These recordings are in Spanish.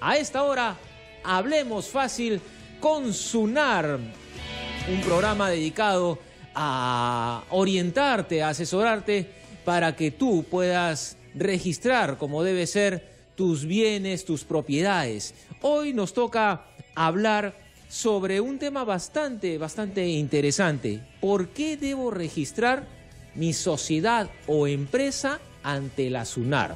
A esta hora, Hablemos Fácil con Sunar, un programa dedicado a orientarte, a asesorarte para que tú puedas registrar como debe ser tus bienes, tus propiedades. Hoy nos toca hablar sobre un tema bastante interesante. ¿Por qué debo registrar mi sociedad o empresa ante la SUNAR?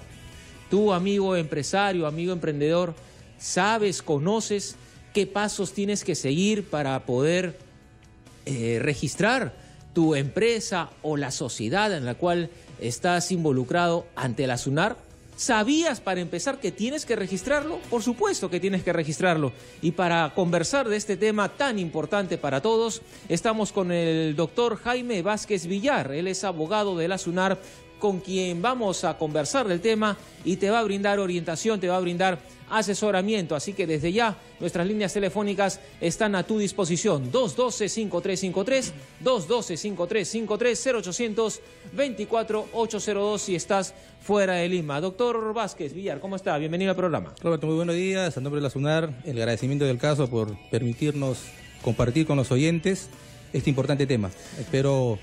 Tú, amigo empresario, amigo emprendedor, sabes, conoces qué pasos tienes que seguir para poder registrar tu empresa o la sociedad en la cual estás involucrado ante la SUNAR. ¿Sabías, para empezar, que tienes que registrarlo? Por supuesto que tienes que registrarlo. Y para conversar de este tema tan importante para todos, estamos con el doctor Jaime Vázquez Villar. Él es abogado de la SUNAR, con quien vamos a conversar del tema y te va a brindar orientación, te va a brindar asesoramiento. Así que desde ya nuestras líneas telefónicas están a tu disposición. 212-5353, 212-5353, 0800-24-802 si estás fuera de Lima. Doctor Vázquez Villar, ¿cómo está? Bienvenido al programa. Roberto, muy buenos días. A nombre de la SUNAR, el agradecimiento del caso por permitirnos compartir con los oyentes este importante tema. Espero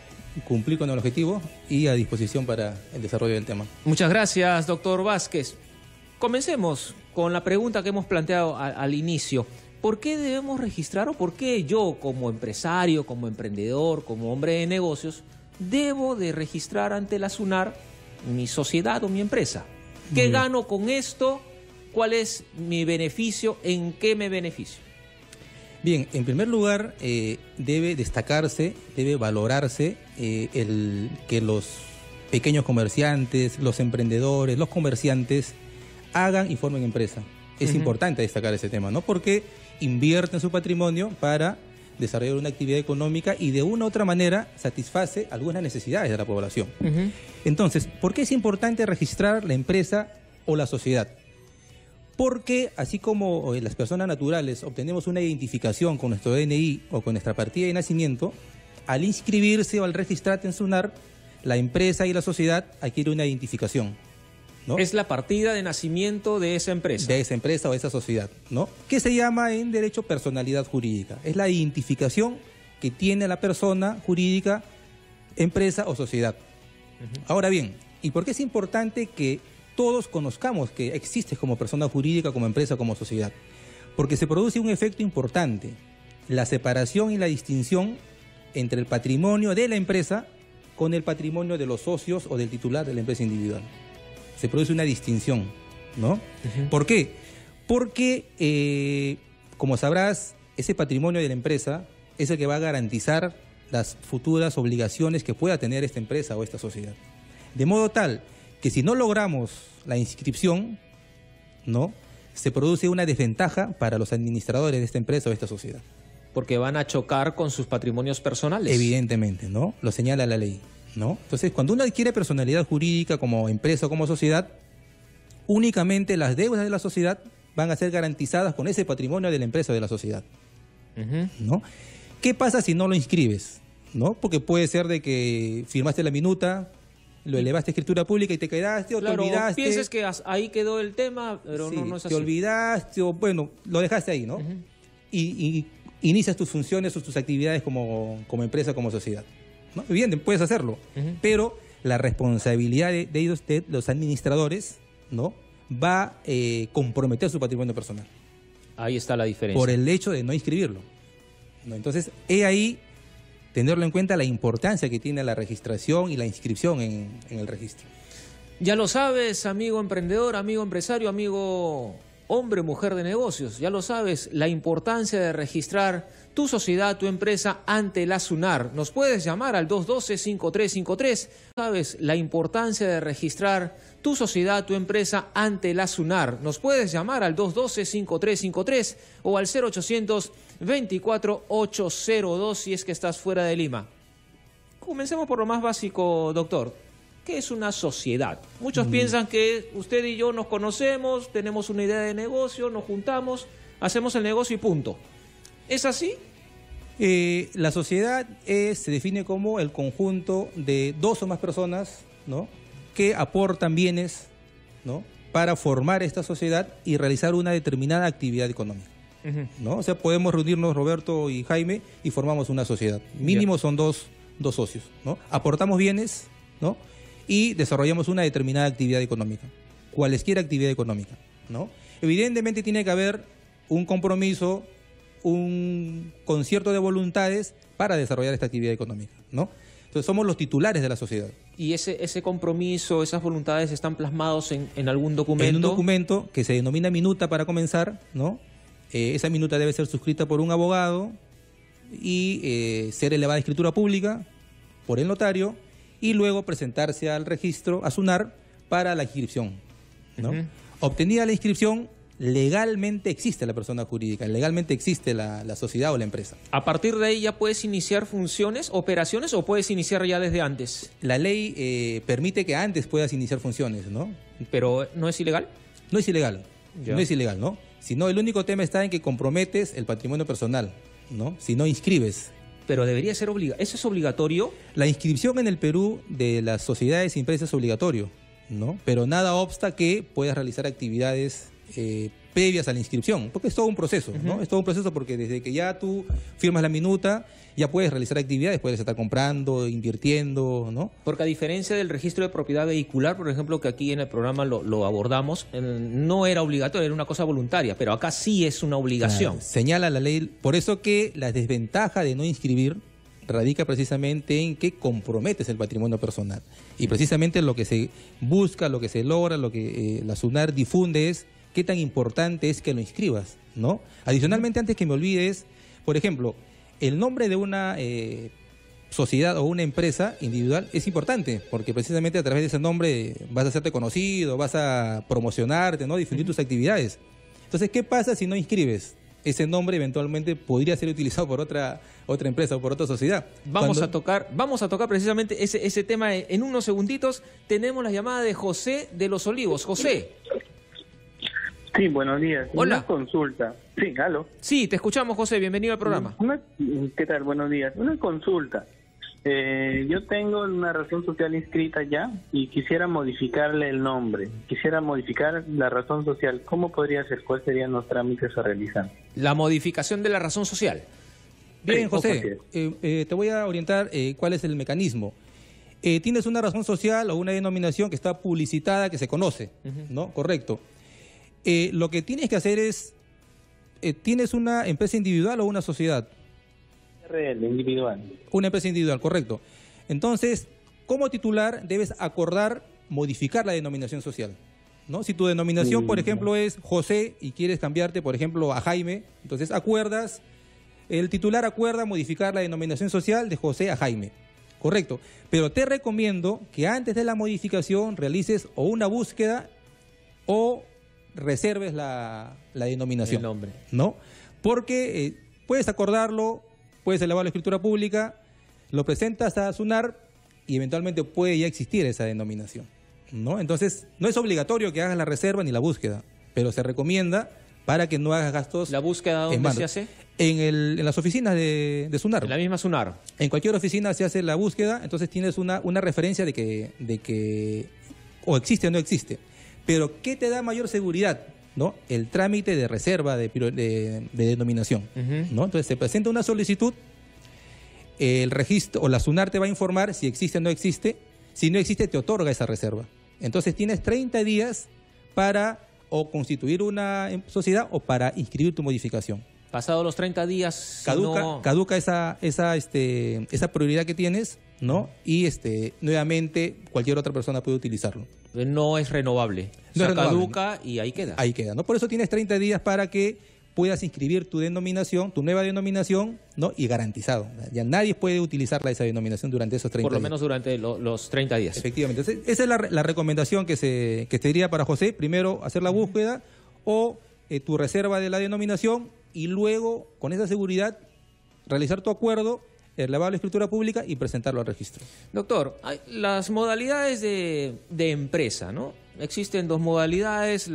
cumplir con el objetivo y a disposición para el desarrollo del tema. Muchas gracias, doctor Vázquez. Comencemos con la pregunta que hemos planteado al inicio. ¿Por qué debemos registrar o por qué yo, como empresario, como emprendedor, como hombre de negocios, debo de registrar ante la SUNAR mi sociedad o mi empresa? ¿Qué gano con esto? ¿Cuál es mi beneficio? ¿En qué me beneficio? Bien, en primer lugar, debe destacarse, debe valorarse que los pequeños comerciantes, los emprendedores, los comerciantes hagan y formen empresa. Es importante destacar ese tema, ¿no? Porque invierten su patrimonio para desarrollar una actividad económica y de una u otra manera satisface algunas necesidades de la población. Entonces, ¿por qué es importante registrar la empresa o la sociedad? Porque así como las personas naturales obtenemos una identificación con nuestro DNI o con nuestra partida de nacimiento, al inscribirse o al registrarse en SUNAR, la empresa y la sociedad adquieren una identificación, ¿no? Es la partida de nacimiento de esa empresa. De esa empresa o esa sociedad, ¿no? Que se llama en derecho personalidad jurídica. Es la identificación que tiene la persona jurídica, empresa o sociedad. Ahora bien, ¿y por qué es importante que todos conozcamos que existes como persona jurídica, como empresa, como sociedad? Porque se produce un efecto importante, la separación y la distinción entre el patrimonio de la empresa con el patrimonio de los socios o del titular de la empresa individual. Se produce una distinción, ¿no? ¿Por qué? Porque, como sabrás, ese patrimonio de la empresa es el que va a garantizar las futuras obligaciones que pueda tener esta empresa o esta sociedad. De modo tal que si no logramos la inscripción, ¿no?, se produce una desventaja para los administradores de esta empresa o de esta sociedad. Porque van a chocar con sus patrimonios personales. Evidentemente, ¿no? Lo señala la ley, ¿no? Entonces, cuando uno adquiere personalidad jurídica como empresa o como sociedad, únicamente las deudas de la sociedad van a ser garantizadas con ese patrimonio de la empresa o de la sociedad, ¿no? ¿Qué pasa si no lo inscribes? ¿No? Porque puede ser de que firmaste la minuta, lo elevaste a escritura pública y te quedaste o claro, te olvidaste. Piensas que ahí quedó el tema, pero sí, no es así. Te olvidaste o, bueno, lo dejaste ahí, ¿no? Y inicias tus funciones o tus actividades como empresa, como sociedad, ¿no? Bien, puedes hacerlo, pero la responsabilidad de ellos, de los administradores, ¿no?, va a comprometer su patrimonio personal. Ahí está la diferencia. Por el hecho de no inscribirlo, ¿no? Entonces, he ahí tenerlo en cuenta la importancia que tiene la registración y la inscripción en el registro. Ya lo sabes, amigo emprendedor, amigo empresario, amigo hombre, mujer de negocios, ya lo sabes, la importancia de registrar tu sociedad, tu empresa ante la SUNAR. Nos puedes llamar al 212-5353. Sabes, la importancia de registrar tu sociedad, tu empresa ante la SUNAR. Nos puedes llamar al 212-5353 o al 0800-24-802 si es que estás fuera de Lima. Comencemos por lo más básico, doctor. ¿Qué es una sociedad? Muchos piensan que usted y yo nos conocemos, tenemos una idea de negocio, nos juntamos, hacemos el negocio y punto. ¿Es así? La sociedad se define como el conjunto de dos o más personas, ¿no?, que aportan bienes, ¿no?, para formar esta sociedad y realizar una determinada actividad económica, ¿no? O sea, podemos reunirnos Roberto y Jaime y formamos una sociedad. Mínimo son dos socios, ¿no? Aportamos bienes, ¿no? Y desarrollamos una determinada actividad económica, cualesquiera actividad económica, ¿no? Evidentemente tiene que haber un compromiso, un concierto de voluntades para desarrollar esta actividad económica, ¿no? Entonces somos los titulares de la sociedad. ¿Y ese compromiso, esas voluntades están plasmados en algún documento? En un documento que se denomina minuta para comenzar, ¿no? Esa minuta debe ser suscrita por un abogado y ser elevada a escritura pública por el notario y luego presentarse al registro, a SUNAR, para la inscripción, ¿no? Obtenida la inscripción, legalmente existe la persona jurídica, legalmente existe la sociedad o la empresa. ¿A partir de ahí ya puedes iniciar funciones, operaciones, o puedes iniciar ya desde antes? La ley permite que antes puedas iniciar funciones, ¿no? ¿Pero no es ilegal? No es ilegal, Ya. no es ilegal, ¿no? Sino el único tema está en que comprometes el patrimonio personal, ¿no? Si no inscribes. Pero debería ser obligatorio. ¿Eso es obligatorio? La inscripción en el Perú de las sociedades y empresas es obligatorio, ¿no? Pero nada obsta que puedas realizar actividades previas a la inscripción, porque es todo un proceso, ¿no? Es todo un proceso porque desde que ya tú firmas la minuta, ya puedes realizar actividades, puedes estar comprando, invirtiendo, ¿no? Porque a diferencia del registro de propiedad vehicular, por ejemplo, que aquí en el programa lo abordamos, no era obligatorio, era una cosa voluntaria, pero acá sí es una obligación. Claro, señala la ley, por eso que la desventaja de no inscribir radica precisamente en que comprometes el patrimonio personal. Y precisamente lo que se busca, lo que se logra, lo que la SUNAR difunde es qué tan importante es que lo inscribas, ¿no? Adicionalmente, antes que me olvides, por ejemplo, el nombre de una sociedad o una empresa individual es importante, porque precisamente a través de ese nombre vas a hacerte conocido, vas a promocionarte, ¿no? Difundir tus actividades. Entonces, ¿qué pasa si no inscribes? Ese nombre eventualmente podría ser utilizado por otra empresa o por otra sociedad. Vamos a tocar precisamente ese tema en unos segunditos. Tenemos la llamada de José de Los Olivos. José. Sí, buenos días. Hola. Una consulta. Sí, aló. Sí, te escuchamos, José. Bienvenido al programa. ¿Qué tal? Buenos días. Una consulta. Yo tengo una razón social inscrita ya y quisiera modificarle el nombre. Quisiera modificar la razón social. ¿Cómo podría ser? ¿Cuáles serían los trámites a realizar? La modificación de la razón social. Bien, Sí, José, te voy a orientar cuál es el mecanismo. Tienes una razón social o una denominación que está publicitada, que se conoce, ¿no? Correcto. Lo que tienes que hacer es, ¿tienes una empresa individual o una sociedad? RL, individual. Una empresa individual, correcto. Entonces, como titular debes acordar modificar la denominación social, ¿no? Si tu denominación, por ejemplo, es José y quieres cambiarte, por ejemplo, a Jaime, entonces acuerdas, el titular acuerda modificar la denominación social de José a Jaime, correcto. Pero te recomiendo que antes de la modificación realices o una búsqueda o reserves la denominación. El nombre. ¿No? Porque puedes acordarlo, puedes elevar la escritura pública, lo presentas a SUNAR y eventualmente puede ya existir esa denominación, ¿no? Entonces, no es obligatorio que hagas la reserva ni la búsqueda, pero se recomienda para que no hagas gastos. ¿La búsqueda en dónde mano. se hace? En las oficinas de SUNAR. En la misma SUNAR. En cualquier oficina se hace la búsqueda, entonces tienes una referencia de que o existe o no existe. Pero, ¿qué te da mayor seguridad? ¿No? El trámite de reserva de denominación, ¿no? Entonces se presenta una solicitud, el registro o la SUNAR te va a informar si existe o no existe. Si no existe, te otorga esa reserva. Entonces tienes 30 días para o constituir una sociedad o para inscribir tu modificación. Pasados los 30 días, Caduca esa prioridad que tienes, ¿no? Y nuevamente cualquier otra persona puede utilizarlo. no es renovable. No es renovable. Caduca y ahí queda. Ahí queda, ¿no? Por eso tienes 30 días para que puedas inscribir tu denominación, tu nueva denominación, ¿no? Y garantizado. Ya nadie puede utilizar esa denominación durante esos 30 días. Por lo menos durante los 30 días. Efectivamente. Entonces, esa es la recomendación que te diría para José. Primero, hacer la búsqueda o tu reserva de la denominación y luego, con esa seguridad, realizar tu acuerdo, elevar la escritura pública y presentarlo al registro. Doctor, hay las modalidades de empresa, ¿no? Existen dos modalidades,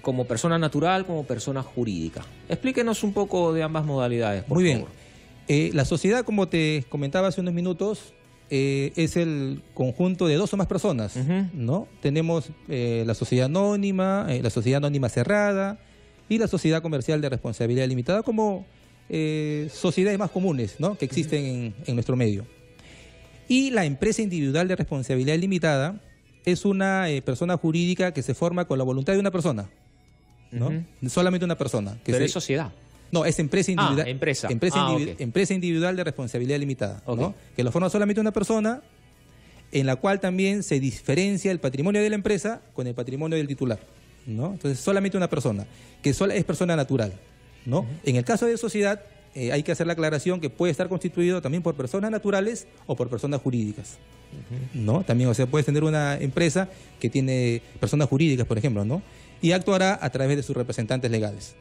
como persona natural, como persona jurídica. Explíquenos un poco de ambas modalidades, por Muy favor. bien. La sociedad, como te comentaba hace unos minutos, es el conjunto de dos o más personas, ¿no? Tenemos la sociedad anónima cerrada y la sociedad comercial de responsabilidad limitada como sociedades más comunes, ¿no? Que existen en nuestro medio. Y la empresa individual de responsabilidad limitada es una persona jurídica que se forma con la voluntad de una persona, ¿no? Solamente una persona. Pero es sociedad. No, es empresa individual. Empresa. Okay. Empresa individual de responsabilidad limitada, okay, ¿no? Que lo forma solamente una persona, en la cual también se diferencia el patrimonio de la empresa con el patrimonio del titular, ¿no? Entonces, solamente una persona, que es persona natural, ¿no? En el caso de sociedad, hay que hacer la aclaración que puede estar constituido también por personas naturales o por personas jurídicas, ¿no? También, o sea, puedes tener una empresa que tiene personas jurídicas, por ejemplo, ¿no? Y actuará a través de sus representantes legales,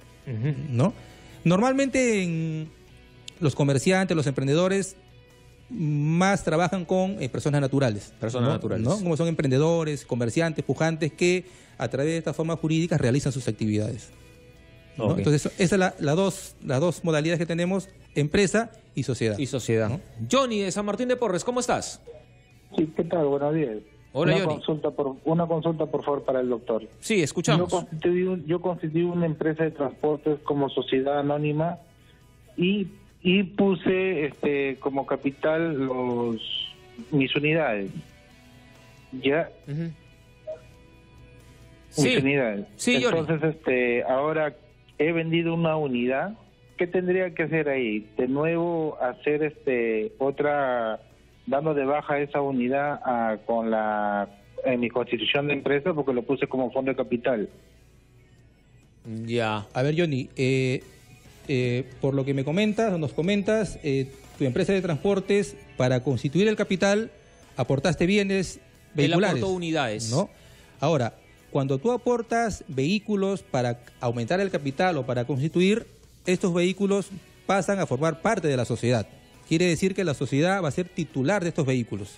¿no? Normalmente los comerciantes, los emprendedores, más trabajan con personas naturales. Personas naturales. ¿No? Como son emprendedores, comerciantes, pujantes, que a través de estas formas jurídicas realizan sus actividades, ¿no? Okay. Entonces, esas son las dos modalidades que tenemos, empresa y sociedad. Y sociedad. ¿No? Johnny de San Martín de Porres, ¿cómo estás? Sí, ¿qué tal? Buenos días. Hola, una Johnny. Consulta, por favor, para el doctor. Sí, escuchamos. Yo constituí una empresa de transportes como sociedad anónima y puse como capital mis unidades. ¿Ya? Mis unidades. Sí, entonces, ahora he vendido una unidad. ¿Qué tendría que hacer ahí? De nuevo, hacer otra... dando de baja esa unidad en mi constitución de empresa, porque lo puse como fondo de capital. Ya. A ver, Johnny, por lo que nos comentas, tu empresa de transportes, para constituir el capital, aportaste bienes vehiculares. Él aportó unidades, ¿no? Ahora, cuando tú aportas vehículos para aumentar el capital o para constituir, estos vehículos pasan a formar parte de la sociedad. Quiere decir que la sociedad va a ser titular de estos vehículos.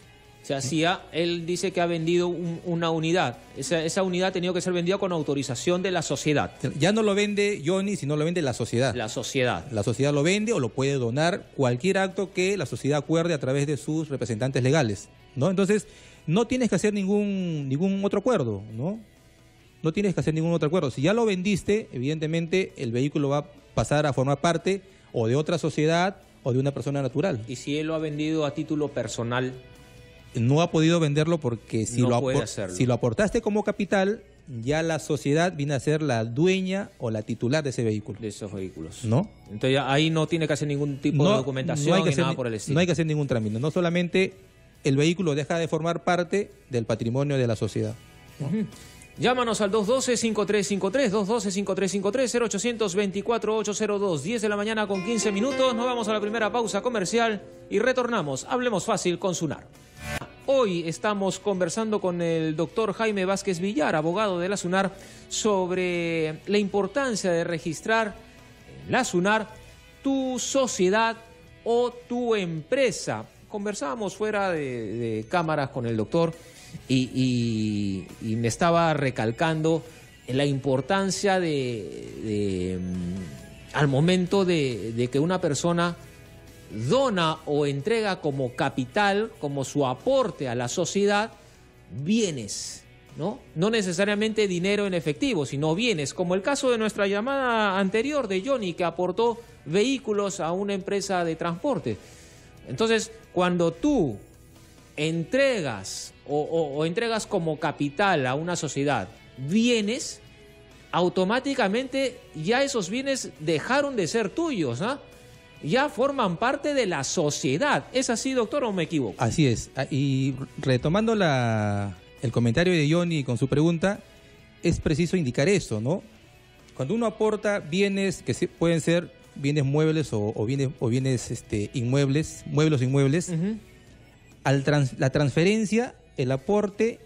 O sea, si él dice que ha vendido una unidad, esa unidad ha tenido que ser vendida con autorización de la sociedad. Ya no lo vende Johnny, sino lo vende la sociedad. La sociedad. La sociedad lo vende o lo puede donar cualquier acto que la sociedad acuerde a través de sus representantes legales, ¿no? Entonces, no tienes que hacer ningún otro acuerdo, ¿no? No tienes que hacer ningún otro acuerdo. Si ya lo vendiste, evidentemente el vehículo va a pasar a formar parte o de otra sociedad o de una persona natural. ¿Y si él lo ha vendido a título personal? No ha podido venderlo porque si lo aportaste como capital, ya la sociedad viene a ser la dueña o la titular de ese vehículo. De esos vehículos. ¿No? Entonces ahí no tiene que hacer ningún tipo de documentación ni nada por el estilo. No hay que hacer ningún trámite. No solamente el vehículo deja de formar parte del patrimonio de la sociedad, ¿no? Llámanos al 212-5353, 212-5353, 0824-802, 10 de la mañana con 15 minutos. Nos vamos a la primera pausa comercial y retornamos. Hablemos fácil con SUNAR. Hoy estamos conversando con el doctor Jaime Vázquez Villar, abogado de la SUNAR, sobre la importancia de registrar en la SUNAR tu sociedad o tu empresa. Conversábamos fuera de cámaras con el doctor y me estaba recalcando la importancia al momento de que una persona dona o entrega como capital, como su aporte a la sociedad, bienes, ¿no? No necesariamente dinero en efectivo, sino bienes, como el caso de nuestra llamada anterior de Johnny, que aportó vehículos a una empresa de transporte. Entonces, cuando tú entregas o entregas como capital a una sociedad bienes, automáticamente ya esos bienes dejaron de ser tuyos, ¿no? Ya forman parte de la sociedad. ¿Es así, doctor, o me equivoco? Así es. Y retomando el comentario de Johnny con su pregunta, es preciso indicar eso, ¿no? Cuando uno aporta bienes que pueden ser bienes muebles o bienes inmuebles, muebles o inmuebles, la transferencia, el aporte,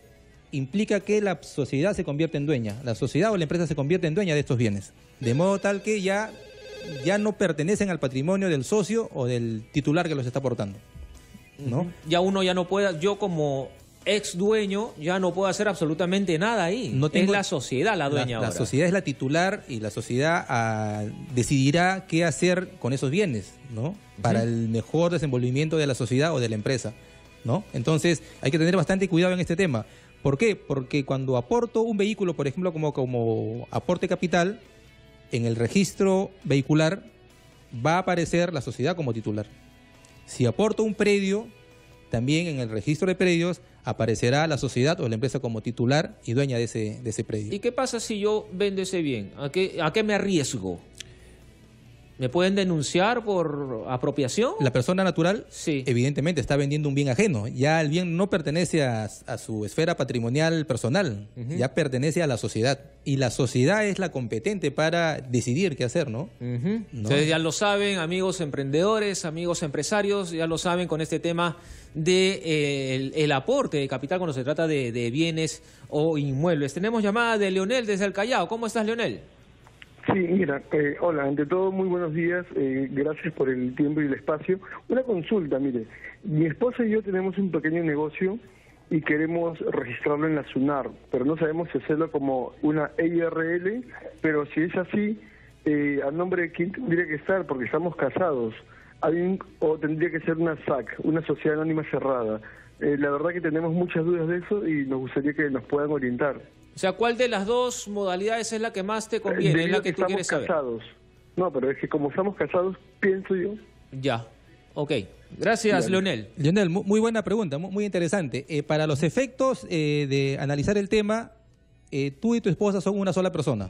implica que la sociedad se convierte en dueña. La sociedad o la empresa se convierte en dueña de estos bienes. De modo tal que ya no pertenecen al patrimonio del socio o del titular que los está aportando, ¿no? Ya uno ya no puede, yo como ex dueño ya no puedo hacer absolutamente nada ahí. Es la sociedad la dueña ahora. La sociedad es la titular y la sociedad decidirá qué hacer con esos bienes, ¿no? Para el mejor desenvolvimiento de la sociedad o de la empresa, ¿no? Entonces hay que tener bastante cuidado en este tema. ¿Por qué? Porque cuando aporto un vehículo, por ejemplo, como aporte capital, en el registro vehicular va a aparecer la sociedad como titular. Si aporto un predio, también en el registro de predios aparecerá la sociedad o la empresa como titular y dueña de ese predio. ¿Y qué pasa si yo vendo ese bien? ¿A qué me arriesgo? ¿Me pueden denunciar por apropiación? La persona natural, sí, evidentemente está vendiendo un bien ajeno. Ya el bien no pertenece a su esfera patrimonial personal, ya pertenece a la sociedad. Y la sociedad es la competente para decidir qué hacer, ¿no? ¿No? Ustedes ya lo saben, amigos emprendedores, amigos empresarios, ya lo saben con este tema de el aporte de capital cuando se trata de bienes o inmuebles. Tenemos llamada de Leonel desde el Callao. ¿Cómo estás, Leonel? Sí, mira, hola, ante todo muy buenos días, gracias por el tiempo y el espacio. Una consulta, mire, mi esposa y yo tenemos un pequeño negocio y queremos registrarlo en la SUNAR, pero no sabemos si hacerlo como una EIRL, pero si es así, ¿a nombre de quién tendría que estar? Porque estamos casados, o tendría que ser una SAC, una Sociedad Anónima Cerrada. La verdad que tenemos muchas dudas de eso y nos gustaría que nos puedan orientar. O sea, ¿cuál de las dos modalidades es la que más te conviene? ¿Es la que tú quieres saber? Casados. No, pero es que como estamos casados, pienso yo. Ya, ok. Gracias, Leonel. Leonel, muy buena pregunta, muy interesante. Para los efectos de analizar el tema, tú y tu esposa son una sola persona,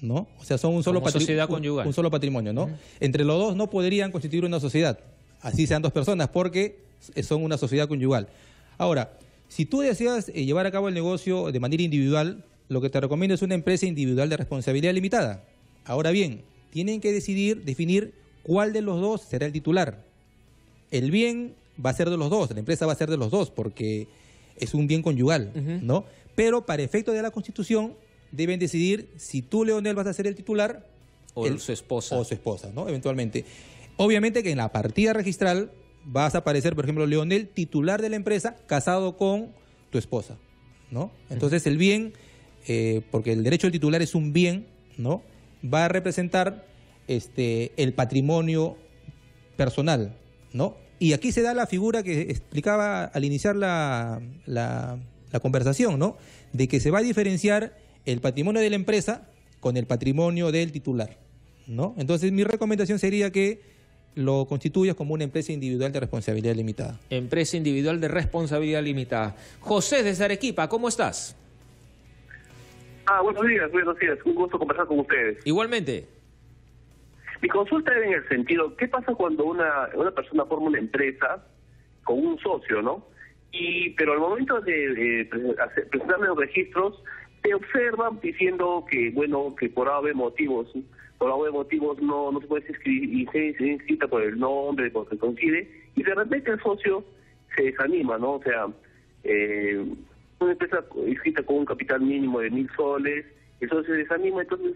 ¿no? O sea, son un solo sociedad conyugal. Un solo patrimonio, ¿no? Entre los dos no podrían constituir una sociedad, así sean dos personas, porque son una sociedad conyugal. Ahora, si tú deseas llevar a cabo el negocio de manera individual, lo que te recomiendo es una empresa individual de responsabilidad limitada. Ahora bien, tienen que definir cuál de los dos será el titular. El bien va a ser de los dos, la empresa va a ser de los dos, porque es un bien conyugal, ¿no? Pero para efecto de la Constitución, deben decidir si tú, Leonel, vas a ser el titular o su esposa. O su esposa, ¿no? Eventualmente. Obviamente que en la partida registral vas a aparecer, por ejemplo, Leonel, titular de la empresa, casado con tu esposa, ¿no? Entonces el bien, porque el derecho del titular es un bien, ¿no? Va a representar el patrimonio personal, ¿no? Y aquí se da la figura que explicaba al iniciar la conversación, ¿no? De que se va a diferenciar el patrimonio de la empresa con el patrimonio del titular, ¿no? Entonces mi recomendación sería que lo constituyas como una empresa individual de responsabilidad limitada. Empresa individual de responsabilidad limitada. José, desde Arequipa, ¿cómo estás? Buenos días. Un gusto conversar con ustedes. Igualmente. Mi consulta es en el sentido, ¿qué pasa cuando una persona forma una empresa con un socio, ¿no? Pero al momento de presentarle los registros, te observan diciendo que, bueno, que por A motivos no se puede inscrita por el nombre, porque coincide, y de repente el socio se desanima, ¿no? O sea, una empresa inscrita con un capital mínimo de 1.000 soles, el socio se desanima, entonces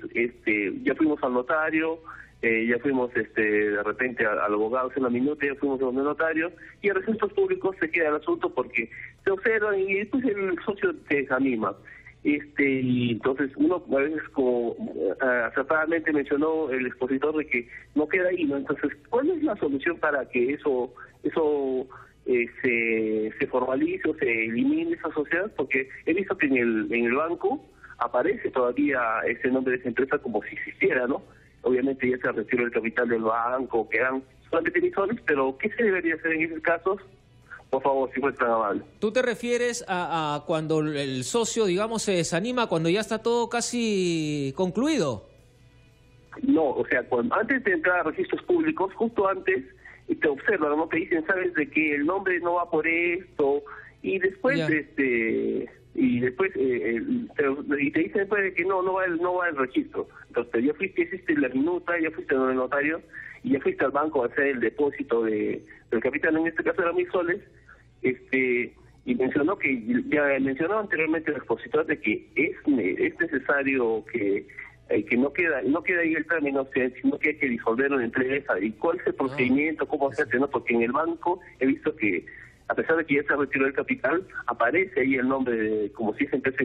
ya fuimos al notario, ya fuimos de repente al abogado hace una minuta, ya fuimos a un notario, y en registros públicos se queda el asunto porque se observan y después el socio se desanima. Y entonces uno a veces, como acertadamente mencionó el expositor, de que no queda ahí, ¿no? Entonces, ¿cuál es la solución para que eso se formalice o se elimine esa sociedad? Porque he visto que en el banco aparece todavía ese nombre de esa empresa como si existiera, ¿no? Obviamente ya se retiró el capital del banco, quedan solamente emisiones, pero ¿qué se debería hacer en esos casos? Por favor, si fuera tan amable. ¿Tú te refieres a cuando el socio, digamos, se desanima, cuando ya está todo casi concluido? No, o sea, antes de entrar a registros públicos, justo antes, te observan, ¿no? Te dicen, sabes, de que el nombre no va por esto, y después, te dicen después de que no va el registro. Entonces, ya hiciste la minuta, ya fuiste al notario, y ya fuiste al banco a hacer el depósito del capital, en este caso era 1.000 soles, y mencionó mencionó anteriormente el expositor de que es necesario que no queda ahí el término, sino que hay que disolverlo en empresa. ¿Y cuál es el procedimiento? ¿Cómo se hace? ¿No? Porque en el banco he visto que, a pesar de que ya se retiró el capital, aparece ahí el nombre como si esa empresa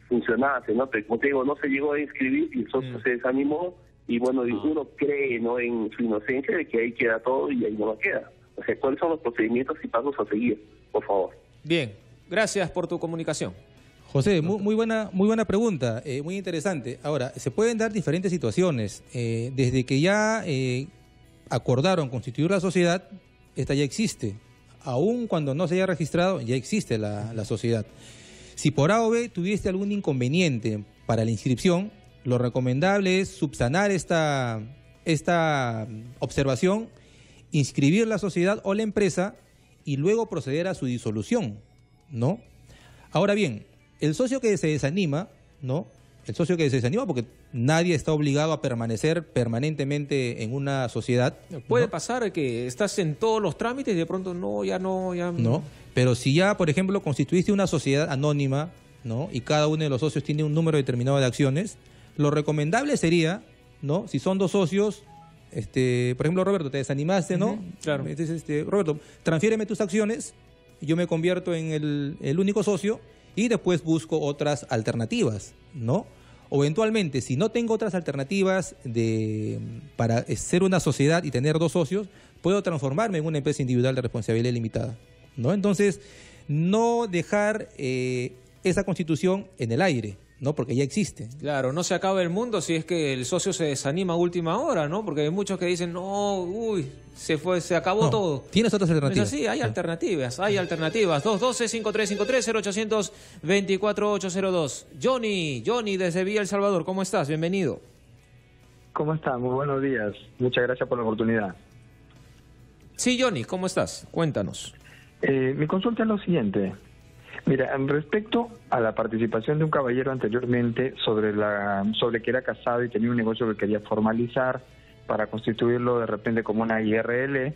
funcionase, ¿no? Pero como te digo, no se llegó a inscribir y el socio se desanimó, y bueno, uno cree, ¿no?, en su inocencia de que ahí queda todo y ahí no va a quedar. O sea, ¿cuáles son los procedimientos y pasos a seguir? por favor. Bien, gracias por tu comunicación. José, muy buena pregunta, muy interesante. Ahora, se pueden dar diferentes situaciones. Desde que ya acordaron constituir la sociedad, esta ya existe. Aún cuando no se haya registrado, ya existe la sociedad. Si por A o B tuviste algún inconveniente para la inscripción, lo recomendable es subsanar esta observación, inscribir la sociedad o la empresa y luego proceder a su disolución, ¿no? Ahora bien, el socio que se desanima, ¿no? El socio que se desanima porque nadie está obligado a permanecer permanentemente en una sociedad. Puede ¿no? pasar que estás en todos los trámites y de pronto ya no. Pero si ya, por ejemplo, constituiste una sociedad anónima, ¿no? Y cada uno de los socios tiene un número determinado de acciones, lo recomendable sería, ¿no? Si son dos socios, por ejemplo, Roberto, te desanimaste, ¿no? Claro. Entonces, Roberto, transfiéreme tus acciones, yo me convierto en el único socio y después busco otras alternativas, ¿no? O eventualmente, si no tengo otras alternativas para ser una sociedad y tener dos socios, puedo transformarme en una empresa individual de responsabilidad limitada, ¿no? Entonces, no dejar esa constitución en el aire, ¿no? Porque ya existe. Claro, no se acaba el mundo si es que el socio se desanima a última hora, ¿no? Porque hay muchos que dicen, no, se acabó todo. Tienes otras alternativas. Es así, hay alternativas. 212-5353, 0800-24-802. Johnny desde Villa El Salvador, ¿cómo estás? Bienvenido. ¿Cómo estás? Muy buenos días. Muchas gracias por la oportunidad. Sí, Johnny, ¿cómo estás? Cuéntanos. Mi consulta es lo siguiente. Mira, respecto a la participación de un caballero anteriormente sobre que era casado y tenía un negocio que quería formalizar para constituirlo de repente como una IRL,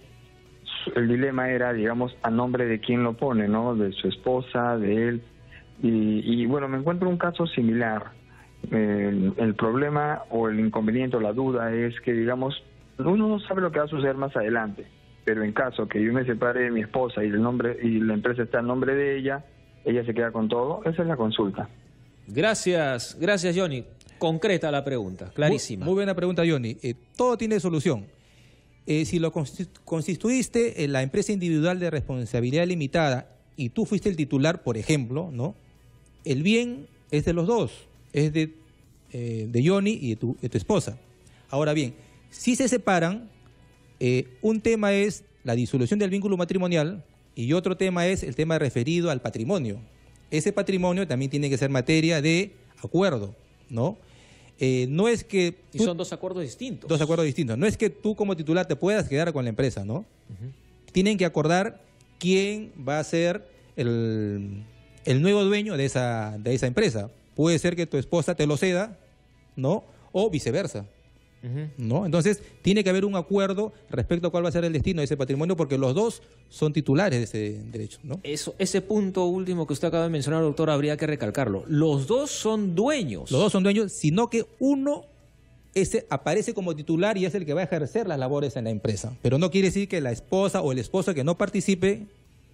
el dilema era, digamos, a nombre de quién lo pone, ¿no? De su esposa, de él. Y bueno, me encuentro un caso similar. El problema o el inconveniente o la duda es que, digamos, uno no sabe lo que va a suceder más adelante, pero en caso que yo me separe de mi esposa y la empresa está en nombre de ella se queda con todo. Esa es la consulta. Gracias Johnny. Concreta la pregunta, clarísima. Muy buena pregunta, Johnny. Todo tiene solución. Si lo constituiste en la empresa individual de responsabilidad limitada y tú fuiste el titular, por ejemplo, ¿no? El bien es de los dos, es de Johnny y de tu esposa. Ahora bien, si se separan, un tema es la disolución del vínculo matrimonial y otro tema es el tema referido al patrimonio. Ese patrimonio también tiene que ser materia de acuerdo, ¿no? No es que... Y son dos acuerdos distintos. Dos acuerdos distintos. No es que tú como titular te puedas quedar con la empresa, ¿no? Tienen que acordar quién va a ser el nuevo dueño de esa empresa. Puede ser que tu esposa te lo ceda, ¿no? O viceversa, ¿no? Entonces, tiene que haber un acuerdo respecto a cuál va a ser el destino de ese patrimonio porque los dos son titulares de ese derecho, ¿no? Ese punto último que usted acaba de mencionar, doctor, habría que recalcarlo. Los dos son dueños. Los dos son dueños, sino que uno aparece como titular y es el que va a ejercer las labores en la empresa. Pero no quiere decir que la esposa o el esposo que no participe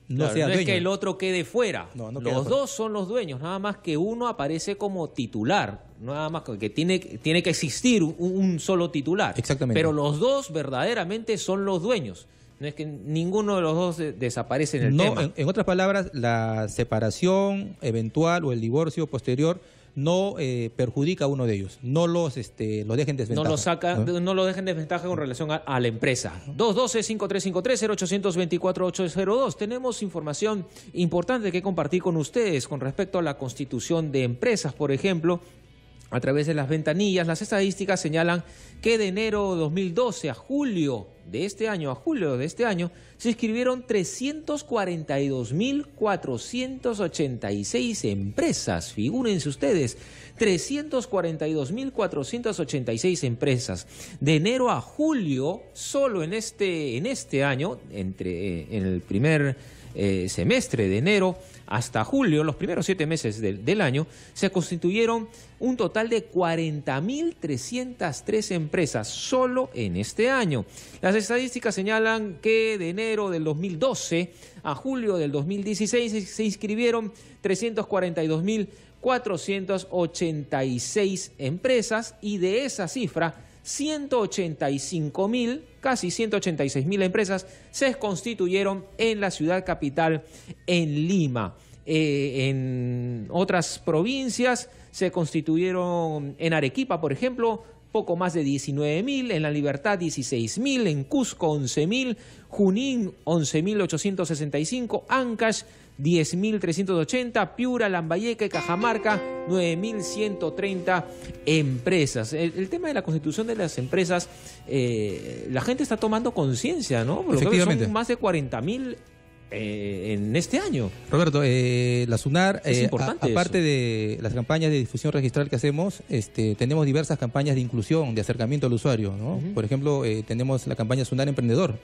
no sea dueño. No es que el otro quede fuera. No los dos son los dueños, nada más que uno aparece como titular. Nada más que tiene que existir un solo titular. Exactamente. Pero los dos verdaderamente son los dueños. No es que ninguno de los dos desaparece en el tema. En otras palabras, la separación eventual o el divorcio posterior no perjudica a uno de ellos, no los dejen desventaja. No lo dejen desventaja con relación a la empresa. 212-5353, 0800-24-802. Tenemos información importante que compartir con ustedes con respecto a la constitución de empresas, por ejemplo. A través de las ventanillas, las estadísticas señalan que de enero de 2012 a julio de este año, se inscribieron 342.486 empresas. Figúrense ustedes, 342.486 empresas. De enero a julio, solo en este año, en el primer semestre de enero hasta julio, los primeros 7 meses del año, se constituyeron un total de 40.303 empresas solo en este año. Las estadísticas señalan que de enero del 2012 a julio del 2016 se inscribieron 342.486 empresas y de esa cifra 185.000, casi 186.000 empresas se constituyeron en la ciudad capital, en Lima. En otras provincias se constituyeron en Arequipa, por ejemplo, poco más de 19.000, en La Libertad 16.000, en Cusco 11.000, Junín 11.865, Ancash 10.380, Piura, Lambayeque y Cajamarca 9.130 empresas. El tema de la constitución de las empresas, la gente está tomando conciencia, ¿no? Porque efectivamente son más de 40.000 en este año. Roberto, la SUNAR, aparte eso. de las campañas de difusión registral que hacemos, tenemos diversas campañas de inclusión, de acercamiento al usuario, ¿no? Por ejemplo, tenemos la campaña SUNAR Emprendedor,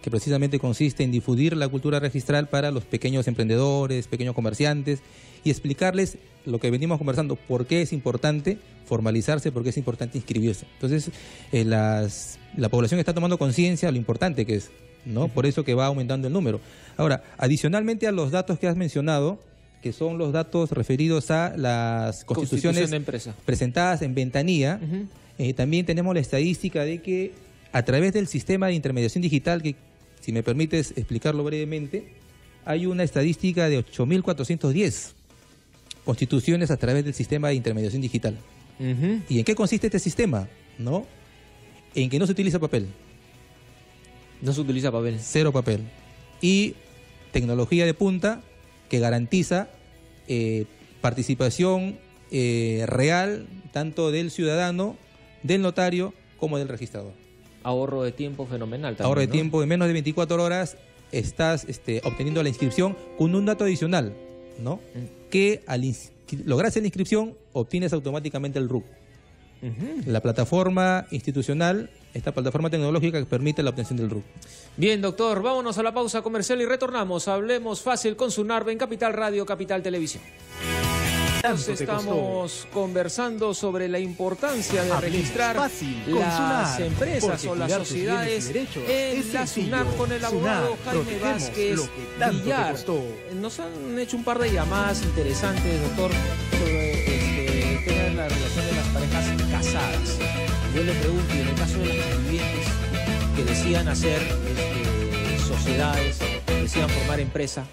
que precisamente consiste en difundir la cultura registral para los pequeños emprendedores, pequeños comerciantes, y explicarles lo que venimos conversando, por qué es importante formalizarse, por qué es importante inscribirse. Entonces, la población está tomando conciencia de lo importante que es, ¿no? Por eso que va aumentando el número. Ahora, adicionalmente a los datos que has mencionado, que son los datos referidos a las constituciones de empresa presentadas en ventanilla, también tenemos la estadística de que a través del sistema de intermediación digital, que si me permites explicarlo brevemente, hay una estadística de 8.410 constituciones a través del sistema de intermediación digital. ¿Y en qué consiste este sistema? ¿No? En que no se utiliza papel. No se utiliza papel. Cero papel. Y tecnología de punta que garantiza participación real tanto del ciudadano, del notario, como del registrador. Ahorro de tiempo fenomenal también, ahorro de ¿no? tiempo, de menos de 24 horas estás obteniendo la inscripción con un dato adicional, ¿no? Que al lograrse la inscripción obtienes automáticamente el RUC. La plataforma institucional, esta plataforma tecnológica que permite la obtención del RUC. Bien, doctor, vámonos a la pausa comercial y retornamos. Hablemos fácil con SUNARB en Capital Radio, Capital Televisión. Estamos conversando sobre la importancia de registrar las empresas o las sociedades en la SUNARB con el abogado Jaime Vázquez Villar. Nos han hecho un par de llamadas interesantes, doctor, sobre el tema de la relación de las parejas casadas. Yo le pregunto, y en el caso de las convivientes que decían hacer sociedades, decían formar empresa,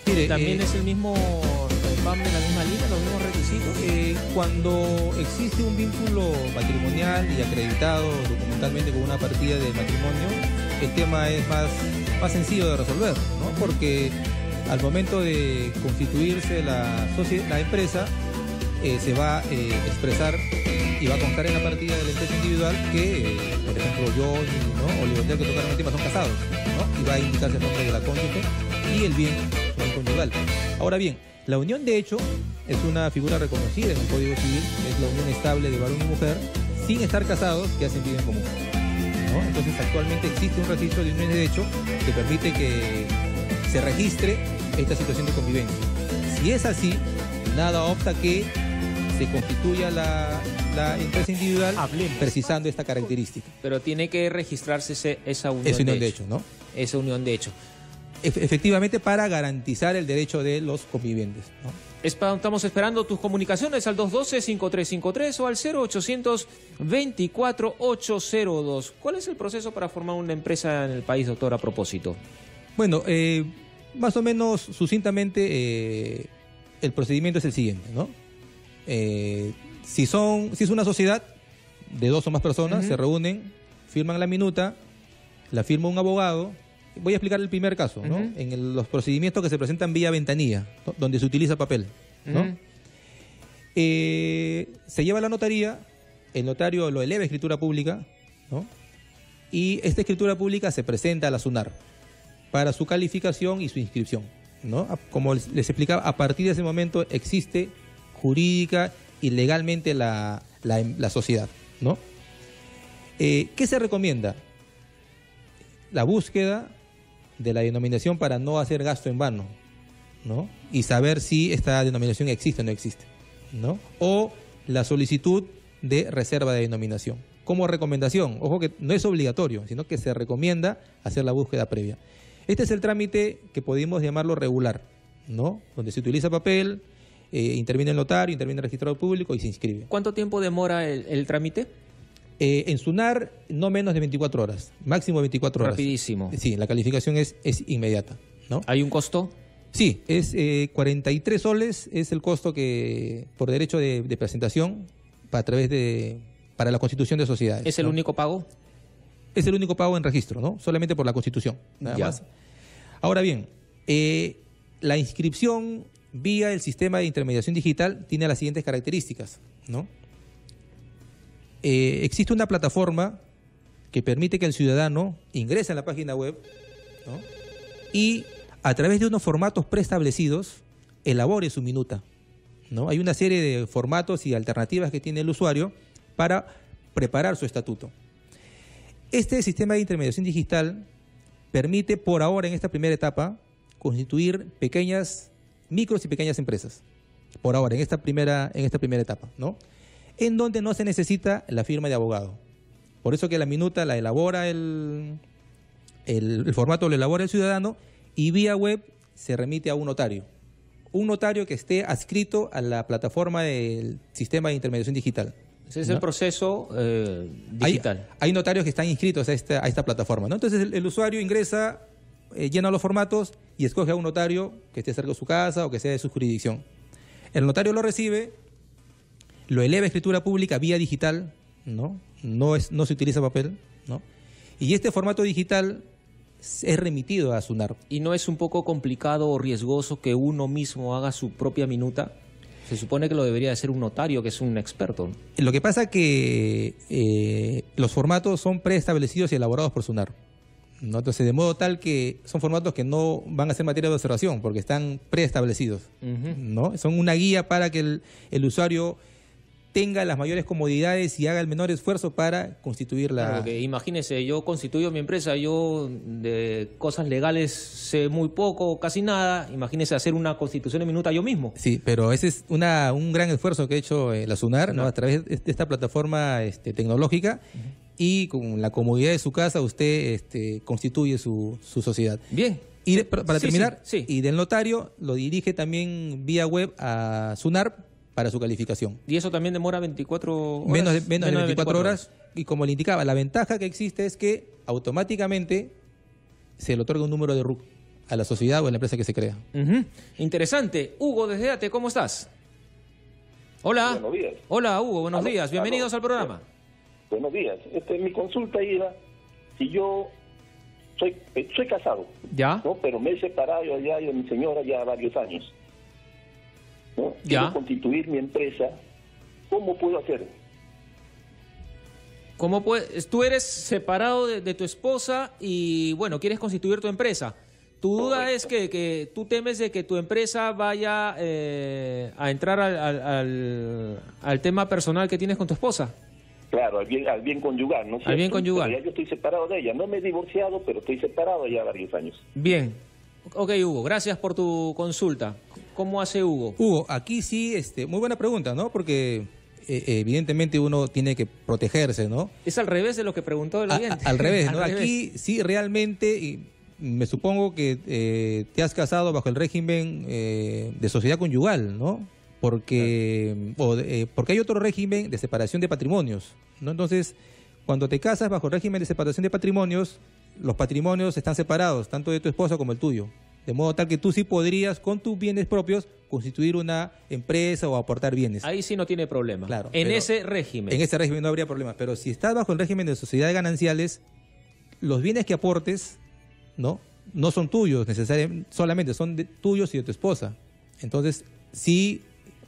mire, también es el mismo, van en la misma línea, los mismos requisitos. Cuando existe un vínculo matrimonial y acreditado documentalmente con una partida de matrimonio, el tema es más sencillo de resolver, ¿no? Porque al momento de constituirse la empresa, se va a expresar y va a constar en la partida de la empresa individual que, por ejemplo, yo, ¿no? o Libertad, que tocaron el tema, son casados, ¿no? Y va a indicarse el nombre de la cónyuge y el bien conyugal. Ahora bien, la unión de hecho es una figura reconocida en el Código Civil, es la unión estable de varón y mujer sin estar casados que hacen vida en común, ¿no? Entonces actualmente existe un registro de unión de hecho que permite que se registre esta situación de convivencia. Si es así, nada opta que se constituya la empresa individual precisando esta característica. Pero tiene que registrarse esa unión, de hecho, ¿no? Esa unión de hecho. Efectivamente, para garantizar el derecho de los convivientes, ¿no? Estamos esperando tus comunicaciones al 212-5353 o al 0800-24-802. ¿Cuál es el proceso para formar una empresa en el país, doctor, a propósito? Bueno, más o menos sucintamente el procedimiento es el siguiente, ¿no? Si es una sociedad de 2 o más personas, se reúnen, firman la minuta, la firma un abogado. Voy a explicar el primer caso, ¿no? En los procedimientos que se presentan vía ventanilla, ¿no? Donde se utiliza papel, ¿no? Se lleva a la notaría, el notario lo eleva a escritura pública, ¿no? Y esta escritura pública se presenta a la SUNARB para su calificación y su inscripción, ¿no? Como les explicaba, a partir de ese momento existe jurídica y legalmente la sociedad, ¿no? ¿Qué se recomienda? La búsqueda de la denominación para no hacer gasto en vano, ¿no? Y saber si esta denominación existe o no existe, ¿no? O la solicitud de reserva de denominación. Como recomendación, ojo que no es obligatorio, sino que se recomienda hacer la búsqueda previa. Este es el trámite que podemos llamarlo regular, ¿no? Donde se utiliza papel, interviene el notario, interviene el registrador público y se inscribe. ¿Cuánto tiempo demora el trámite? En SUNAR, no menos de 24 horas, máximo 24 horas. Rapidísimo. Sí, la calificación es inmediata, ¿no? ¿Hay un costo? Sí, es 43 soles, es el costo que por derecho de presentación para la constitución de sociedades. ¿Es el único pago? Es el único pago en registro, ¿no? Solamente por la constitución, nada más. Ahora bien, la inscripción vía el sistema de intermediación digital tiene las siguientes características, ¿no? Existe una plataforma que permite que el ciudadano ingrese en la página web, ¿no? Y a través de unos formatos preestablecidos elabore su minuta, ¿no? Hay una serie de formatos y alternativas que tiene el usuario para preparar su estatuto. Este sistema de intermediación digital permite por ahora, en esta primera etapa, constituir micros y pequeñas empresas. Por ahora, en esta primera etapa, ¿no? En donde no se necesita la firma de abogado. Por eso que la minuta la elabora el formato lo elabora el ciudadano y vía web se remite a un notario. Un notario que esté adscrito a la plataforma del sistema de intermediación digital. Ese es el proceso digital. Hay notarios que están inscritos a esta plataforma, ¿no? Entonces el usuario ingresa, llena los formatos y escoge a un notario que esté cerca de su casa o que sea de su jurisdicción. El notario lo recibe, lo eleva a escritura pública vía digital, ¿no? No se utiliza papel, ¿no? Y este formato digital es remitido a SUNAR. ¿Y no es un poco complicado o riesgoso que uno mismo haga su propia minuta? Se supone que lo debería hacer un notario, que es un experto. Lo que pasa es que los formatos son preestablecidos y elaborados por SUNAR, ¿no? Entonces, de modo tal que son formatos que no van a ser materia de observación porque están preestablecidos, ¿no? Son una guía para que el usuario tenga las mayores comodidades y haga el menor esfuerzo para constituir la... Claro, porque imagínese, yo constituyo mi empresa, yo de cosas legales sé muy poco, casi nada. Imagínese hacer una constitución de minuta yo mismo. Sí, pero ese es un gran esfuerzo que ha hecho la SUNAR, ¿no? A través de esta plataforma tecnológica y con la comodidad de su casa usted constituye su sociedad. Bien. Y para terminar, sí. Y del notario lo dirige también vía web a SUNAR para su calificación. ¿Y eso también demora 24 horas? Menos de 24 horas. Y como le indicaba, la ventaja que existe es que automáticamente se le otorga un número de RUC a la sociedad o a la empresa que se crea. Interesante. Hugo, desde ATE, ¿cómo estás? Hola. Buenos días. Hola, Hugo, buenos días. Bienvenidos al programa. Buenos días. Mi consulta era si yo soy casado, ¿ya? ¿no? Pero me he separado ya de mi señora ya varios años, ¿no? ¿Ya? Quiero constituir mi empresa. ¿Cómo puedo hacer? ¿Cómo puedes? Tú eres separado de tu esposa y, bueno, quieres constituir tu empresa. Tu duda es que tú temes de que tu empresa vaya a entrar al tema personal que tienes con tu esposa. Claro, al bien conyugal, ¿no? Al bien conyugal. Pero ya yo estoy separado de ella. No me he divorciado, pero estoy separado ya varios años. Bien. Ok, Hugo, gracias por tu consulta. ¿Cómo hace Hugo? Hugo, aquí sí, muy buena pregunta, ¿no? Porque evidentemente uno tiene que protegerse, ¿no? Es al revés de lo que preguntó el oyente. Al revés, ¿no? Al revés. Aquí sí realmente, y me supongo que te has casado bajo el régimen de sociedad conyugal, ¿no? Porque hay otro régimen de separación de patrimonios, ¿no? Entonces, cuando te casas bajo el régimen de separación de patrimonios, los patrimonios están separados, tanto de tu esposa como el tuyo. De modo tal que tú sí podrías, con tus bienes propios, constituir una empresa o aportar bienes. Ahí sí no tiene problema. Claro. En ese régimen. En ese régimen no habría problema. Pero si estás bajo el régimen de sociedades gananciales, los bienes que aportes no son tuyos necesariamente, solamente son tuyos y de tu esposa. Entonces, sí,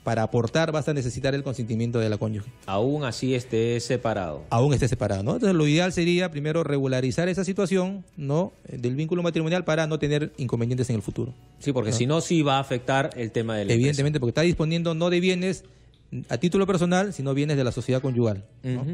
para aportar vas a necesitar el consentimiento de la cónyuge. Aún así esté separado. Aún esté separado, ¿no? Entonces lo ideal sería primero regularizar esa situación, ¿no? Del vínculo matrimonial para no tener inconvenientes en el futuro. Sí, porque si no, sí va a afectar el tema del evidentemente, porque está disponiendo no de bienes a título personal, sino bienes de la sociedad conyugal, ¿no?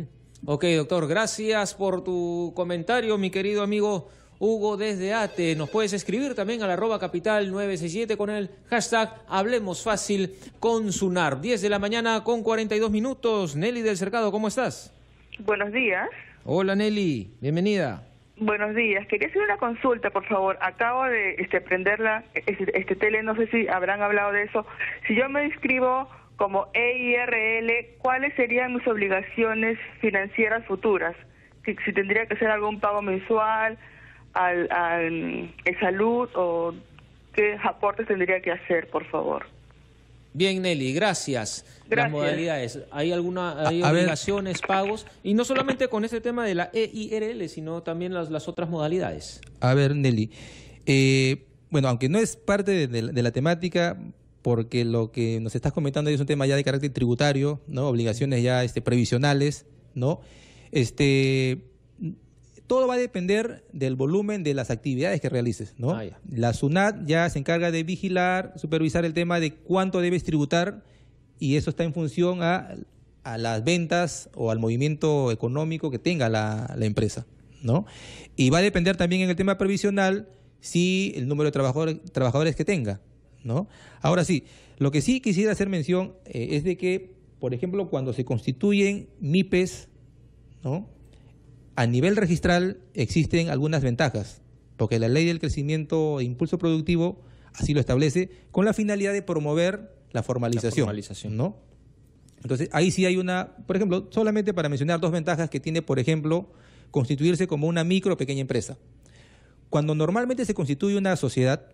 Ok, doctor, gracias por tu comentario, mi querido amigo Hugo desde ATE. Nos puedes escribir también al @capital967 con el hashtag Hablemos Fácil con SUNAR. 10 de la mañana con 42 minutos. Nelly del Cercado, ¿cómo estás? Buenos días. Hola Nelly, bienvenida. Buenos días. Quería hacer una consulta, por favor. Acabo de prender la tele, no sé si habrán hablado de eso. Si yo me inscribo como EIRL, ¿cuáles serían mis obligaciones financieras futuras? Si tendría que hacer algún pago mensual al salud o qué aportes tendría que hacer, por favor. Bien, Nelly, gracias. Las modalidades, ¿hay obligaciones, pagos? Y no solamente con este tema de la EIRL, sino también las otras modalidades. A ver, Nelly, bueno, aunque no es parte de la temática, porque lo que nos estás comentando es un tema ya de carácter tributario, ¿no? Obligaciones ya previsionales, ¿no? Todo va a depender del volumen de las actividades que realices, ¿no? La SUNAT ya se encarga de vigilar, supervisar el tema de cuánto debes tributar, y eso está en función a las ventas o al movimiento económico que tenga la empresa, ¿no? Y va a depender también en el tema previsional si el número de trabajadores que tenga, ¿no? Ahora sí, lo que sí quisiera hacer mención es de que, por ejemplo, cuando se constituyen MIPES, ¿no?, a nivel registral existen algunas ventajas, porque la Ley del Crecimiento e Impulso Productivo así lo establece, con la finalidad de promover la formalización, ¿no? Entonces, ahí sí hay por ejemplo, solamente para mencionar dos ventajas que tiene, por ejemplo, constituirse como una micro o pequeña empresa. Cuando normalmente se constituye una sociedad,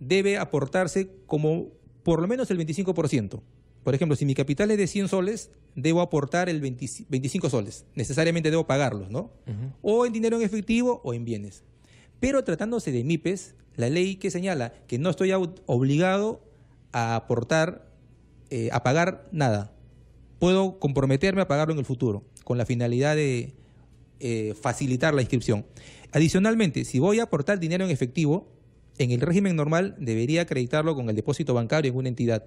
debe aportarse como por lo menos el 25%. Por ejemplo, si mi capital es de 100 soles, debo aportar el 25 soles. Necesariamente debo pagarlos, ¿no? O en dinero en efectivo o en bienes. Pero tratándose de MIPES, la ley que señala que no estoy obligado a aportar, a pagar nada. Puedo comprometerme a pagarlo en el futuro, con la finalidad de facilitar la inscripción. Adicionalmente, si voy a aportar dinero en efectivo, en el régimen normal debería acreditarlo con el depósito bancario en una entidad,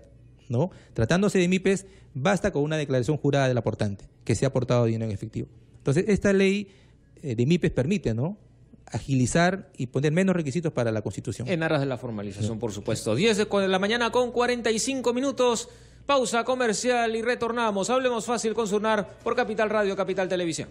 ¿no? Tratándose de MIPES, basta con una declaración jurada del aportante, que se ha aportado dinero en efectivo. Entonces, esta ley de MIPES permite, ¿no?, agilizar y poner menos requisitos para la Constitución. En aras de la formalización, por supuesto. 10 de la mañana con 45 minutos. Pausa comercial y retornamos. Hablemos fácil con SUNAR por Capital Radio, Capital Televisión.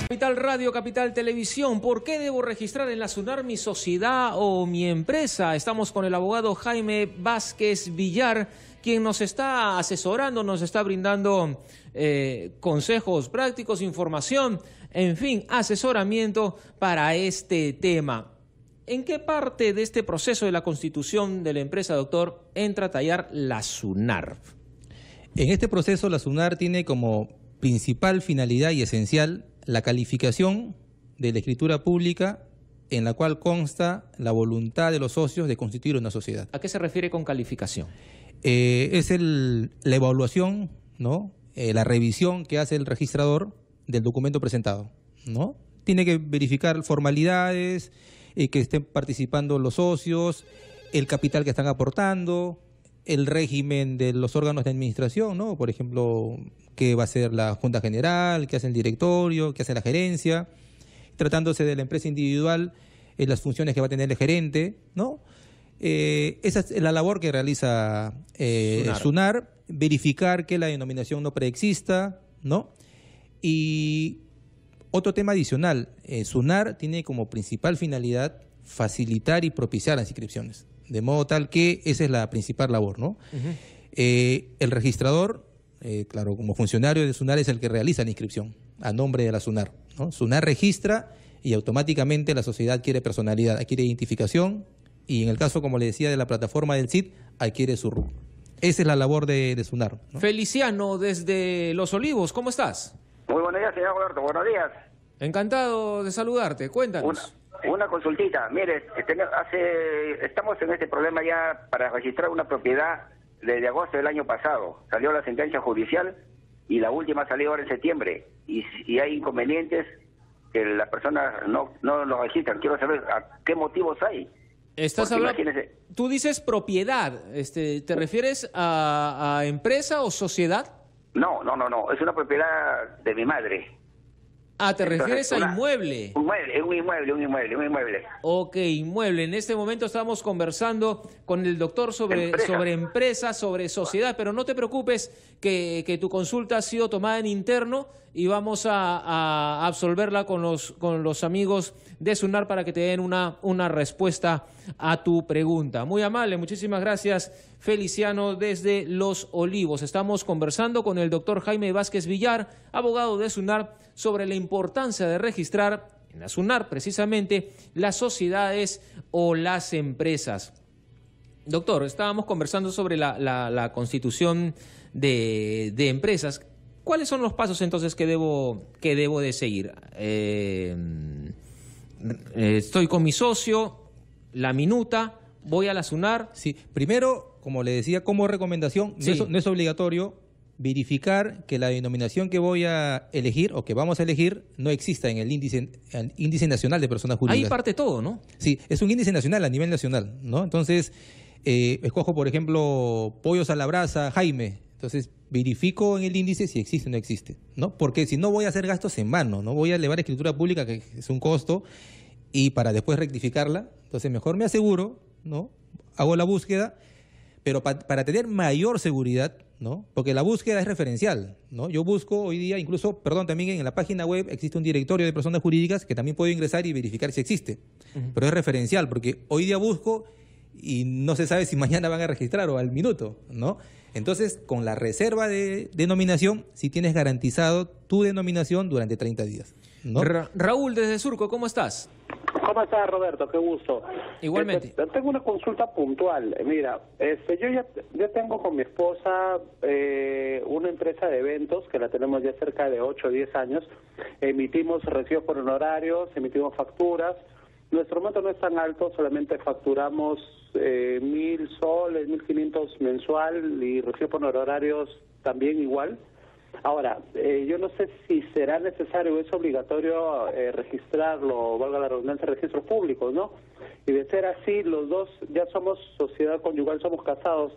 Capital Radio, Capital Televisión. ¿Por qué debo registrar en la SUNAR mi sociedad o mi empresa? Estamos con el abogado Jaime Vázquez Villar, quien nos está asesorando, nos está brindando consejos prácticos, información, en fin, asesoramiento para este tema. ¿En qué parte de este proceso de la constitución de la empresa, doctor, entra a tallar la SUNAR? En este proceso, la SUNAR tiene como principal finalidad y esencial la calificación de la escritura pública en la cual consta la voluntad de los socios de constituir una sociedad. ¿A qué se refiere con calificación? Es la evaluación, ¿no?, la revisión que hace el registrador del documento presentado, ¿no? Tiene que verificar formalidades, que estén participando los socios, el capital que están aportando, el régimen de los órganos de administración, ¿no? Por ejemplo, qué va a ser la Junta General, qué hace el directorio, qué hace la gerencia. Tratándose de la empresa individual, las funciones que va a tener el gerente, ¿no? Esa es la labor que realiza SUNAR, verificar que la denominación no preexista, ¿no? Y otro tema adicional, SUNAR tiene como principal finalidad facilitar y propiciar las inscripciones, de modo tal que esa es la principal labor, ¿no? El registrador, claro, como funcionario de SUNAR es el que realiza la inscripción a nombre de la SUNAR, ¿no? SUNAR registra y automáticamente la sociedad adquiere personalidad, adquiere identificación y en el caso, como le decía, de la plataforma del CID, adquiere su RUC. Esa es la labor de SUNAR, ¿no? Feliciano, desde Los Olivos, ¿cómo estás? Muy buenos días, señor Roberto. Buenos días. Encantado de saludarte. Cuéntanos. Una consultita. Mire, estamos en este problema ya para registrar una propiedad desde agosto del año pasado. Salió la sentencia judicial y la última salió ahora en septiembre. Y hay inconvenientes que las personas no lo registran. Quiero saber a qué motivos hay. Estás hablando, tú dices propiedad. ¿Te refieres a empresa o sociedad? No. Es una propiedad de mi madre. Ah, ¿te refieres a inmueble? Un inmueble. Ok, inmueble. En este momento estamos conversando con el doctor sobre empresa, sobre sociedad, pero no te preocupes que tu consulta ha sido tomada en interno y vamos a absolverla con los amigos de SUNAR para que te den una respuesta a tu pregunta. Muy amable, muchísimas gracias, Feliciano, desde Los Olivos. Estamos conversando con el doctor Jaime Vázquez Villar, abogado de SUNAR, sobre la importancia de registrar en la SUNAR precisamente las sociedades o las empresas. Doctor, estábamos conversando sobre la constitución de empresas. ¿Cuáles son los pasos entonces que debo de seguir? Estoy con mi socio, la minuta, voy a la SUNAR. Sí, primero, como le decía, como recomendación, sí, no es obligatorio verificar que la denominación que voy a elegir o que vamos a elegir no exista en el índice nacional de personas jurídicas. Ahí parte todo, ¿no? Sí, es un índice nacional a nivel nacional, ¿no? Entonces, escojo, por ejemplo, pollos a la brasa, Jaime. Entonces, verifico en el índice si existe o no existe, ¿no? Porque si no voy a hacer gastos en vano, no voy a elevar escritura pública, que es un costo, y para después rectificarla. Entonces, mejor me aseguro, ¿no? Hago la búsqueda, pero para tener mayor seguridad, ¿no? Porque la búsqueda es referencial, ¿no? Yo busco hoy día, incluso, también en la página web existe un directorio de personas jurídicas que también puedo ingresar y verificar si existe. Pero es referencial, porque hoy día busco y no se sabe si mañana van a registrar o al minuto, ¿no? Entonces, con la reserva de denominación, sí tienes garantizado tu denominación durante 30 días, ¿no? Raúl, desde Surco, ¿cómo estás? ¿Cómo estás, Roberto? Qué gusto. Igualmente. Tengo una consulta puntual. Mira, yo ya tengo con mi esposa una empresa de eventos que la tenemos ya cerca de 8 o 10 años. Emitimos recibos por honorarios, emitimos facturas. Nuestro monto no es tan alto, solamente facturamos 1.000 soles, 1.500 mensual y recibo por honorarios también igual. Ahora, yo no sé si será necesario o es obligatorio registrarlo, valga la redundancia, registros públicos, ¿no? Y de ser así, los dos ya somos sociedad conyugal, somos casados.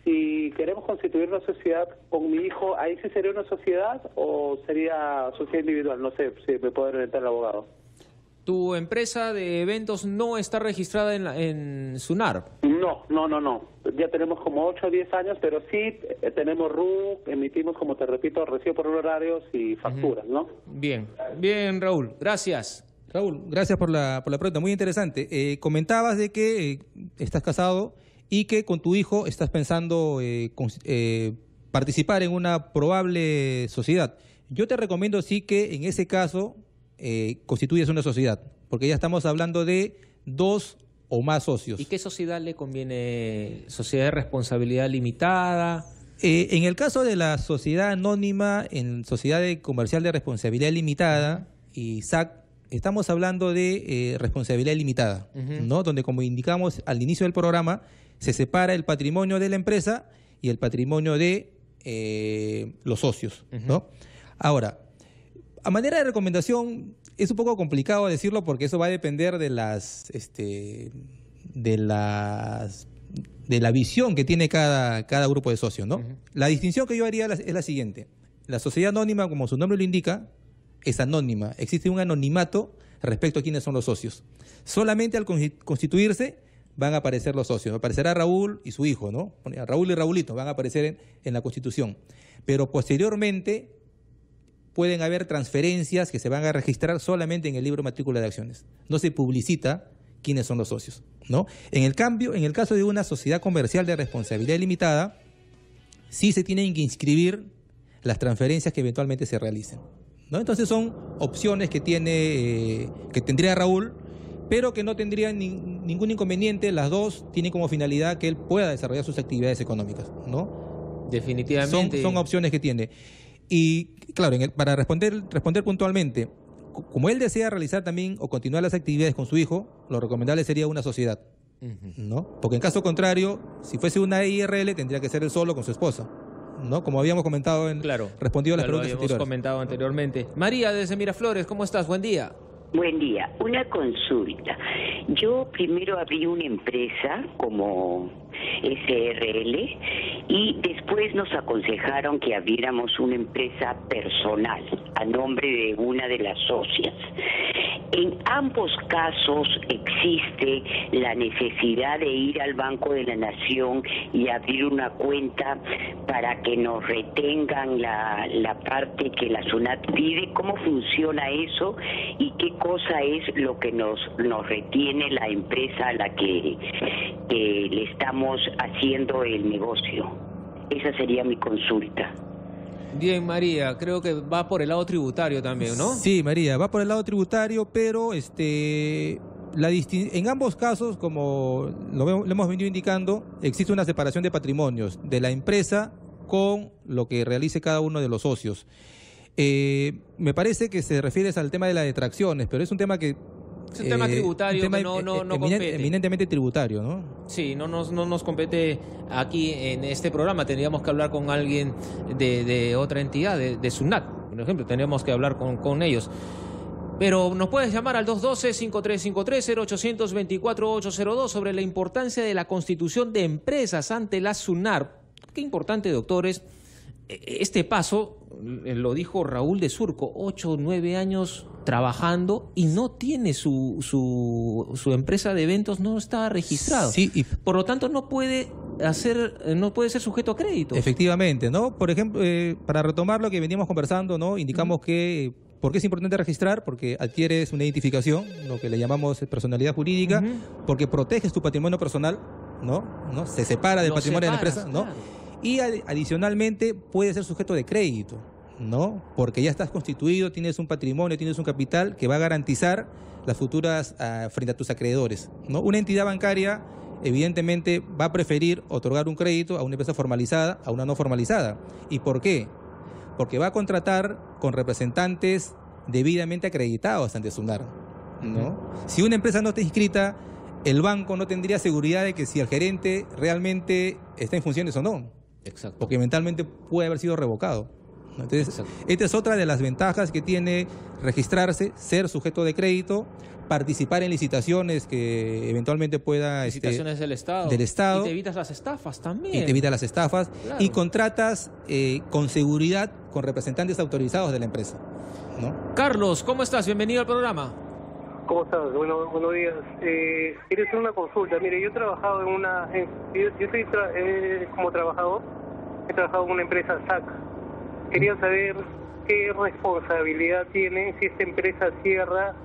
Si queremos constituir una sociedad con mi hijo, ¿ahí sí sería una sociedad o sería sociedad individual? No sé si me puede orientar el abogado. ¿Tu empresa de eventos no está registrada en SUNAR? No. Ya tenemos como 8 o 10 años, pero sí tenemos RUC, emitimos, como te repito, recibo por honorarios y facturas, ¿no? Bien, Raúl, gracias. Raúl, gracias por la pregunta, muy interesante. Comentabas de que estás casado y que con tu hijo estás pensando participar en una probable sociedad. Yo te recomiendo sí que en ese caso constituyes una sociedad, porque ya estamos hablando de 2 o más socios. ¿Y qué sociedad le conviene? ¿Sociedad de responsabilidad limitada? En el caso de la sociedad anónima, en sociedad comercial de responsabilidad limitada y SAC, estamos hablando de responsabilidad limitada, ¿no? Donde, como indicamos al inicio del programa, se separa el patrimonio de la empresa y el patrimonio de los socios, ¿no? Ahora, a manera de recomendación, es un poco complicado decirlo porque eso va a depender de la visión que tiene cada grupo de socios, ¿no? La distinción que yo haría es la siguiente. La sociedad anónima, como su nombre lo indica, es anónima. Existe un anonimato respecto a quiénes son los socios. Solamente al constituirse van a aparecer los socios. Aparecerá Raúl y su hijo, ¿no? Raúl y Raulito van a aparecer en la constitución. Pero posteriormente pueden haber transferencias que se van a registrar solamente en el libro matrícula de acciones. No se publicita quiénes son los socios, ¿no? En el caso de una sociedad comercial de responsabilidad limitada, sí se tienen que inscribir las transferencias que eventualmente se realicen, ¿no? Entonces son opciones que tendría Raúl, pero que no tendrían ningún inconveniente. Las dos tienen como finalidad que él pueda desarrollar sus actividades económicas, ¿no? Definitivamente. Son opciones que tiene. Y claro, para responder puntualmente, como él desea realizar también o continuar las actividades con su hijo, lo recomendable sería una sociedad, ¿no? Porque en caso contrario, si fuese una IRL, tendría que ser él solo con su esposa, ¿no? Como habíamos comentado respondido a las preguntas anteriores. Lo comentado anteriormente. María, desde Miraflores, ¿cómo estás? Buen día. Buen día. Una consulta. Yo primero abrí una empresa como SRL y después nos aconsejaron que abriéramos una empresa personal a nombre de una de las socias. En ambos casos existe la necesidad de ir al Banco de la Nación y abrir una cuenta para que nos retengan la parte que la SUNAT pide. ¿Cómo funciona eso y qué cosa es lo que nos retiene la empresa a la que le estamos haciendo el negocio? Esa sería mi consulta. Bien, María, creo que va por el lado tributario también, ¿no? Sí, María, va por el lado tributario, pero en ambos casos, como lo hemos venido indicando, existe una separación de patrimonios de la empresa con lo que realice cada uno de los socios. Me parece que se refiere al tema de las detracciones, pero es un tema que... Es un tema tributario, un tema que no compete. Eminentemente tributario, ¿no? Sí, no nos compete aquí en este programa. Tendríamos que hablar con alguien de otra entidad, de SUNAT, por ejemplo. Tendríamos que hablar con ellos. Pero nos puedes llamar al 212-5353-0824-802 sobre la importancia de la constitución de empresas ante la SUNAT. Qué importante, doctores. Este paso, lo dijo Raúl de Surco, 8 o 9 años trabajando y no tiene su empresa de eventos, no está registrado. Sí, y por lo tanto no puede ser sujeto a crédito. Efectivamente, ¿no? Por ejemplo, para retomar lo que veníamos conversando, ¿no? Indicamos que ¿por qué es importante registrar? Porque adquieres una identificación, lo que le llamamos personalidad jurídica, porque proteges tu patrimonio personal, ¿no? Se separa del patrimonio de la empresa, ¿no? Claro. Y adicionalmente puede ser sujeto de crédito, ¿no? Porque ya estás constituido, tienes un patrimonio, tienes un capital que va a garantizar las futuras frente a tus acreedores, ¿no? Una entidad bancaria evidentemente va a preferir otorgar un crédito a una empresa formalizada, a una no formalizada. ¿Y por qué? Porque va a contratar con representantes debidamente acreditados ante SUNAT, ¿no? Si una empresa no está inscrita, el banco no tendría seguridad de que si el gerente realmente está en funciones o no. Exacto. Porque eventualmente puede haber sido revocado. Entonces, esta es otra de las ventajas que tiene registrarse, ser sujeto de crédito, participar en licitaciones que eventualmente pueda... Licitaciones del Estado. Y te evitas las estafas también. Y te evitas las estafas. Claro. Y contratas con seguridad con representantes autorizados de la empresa, ¿no? Carlos, ¿cómo estás? Bienvenido al programa. ¿Cómo estás? Buenos días. Quería hacer una consulta. Mire, yo he trabajado en una... Yo soy como trabajador, he trabajado en una empresa SAC. Quería saber qué responsabilidad tiene si esta empresa cierra,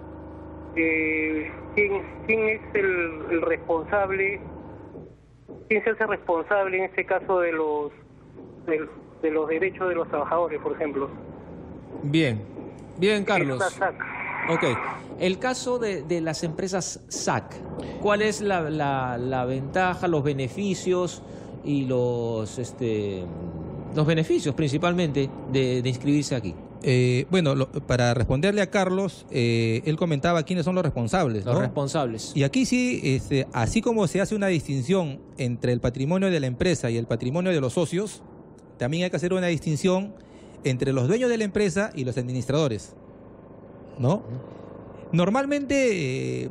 quién es el responsable, quién se hace responsable en este caso de los derechos de los trabajadores, por ejemplo. Bien, Carlos. Ok, el caso de las empresas SAC, ¿cuál es la ventaja, los beneficios y los beneficios principalmente de inscribirse aquí? Para responderle a Carlos, él comentaba quiénes son los responsables, ¿no? Los responsables. Y aquí sí, así como se hace una distinción entre el patrimonio de la empresa y el patrimonio de los socios, también hay que hacer una distinción entre los dueños de la empresa y los administradores, ¿no? Normalmente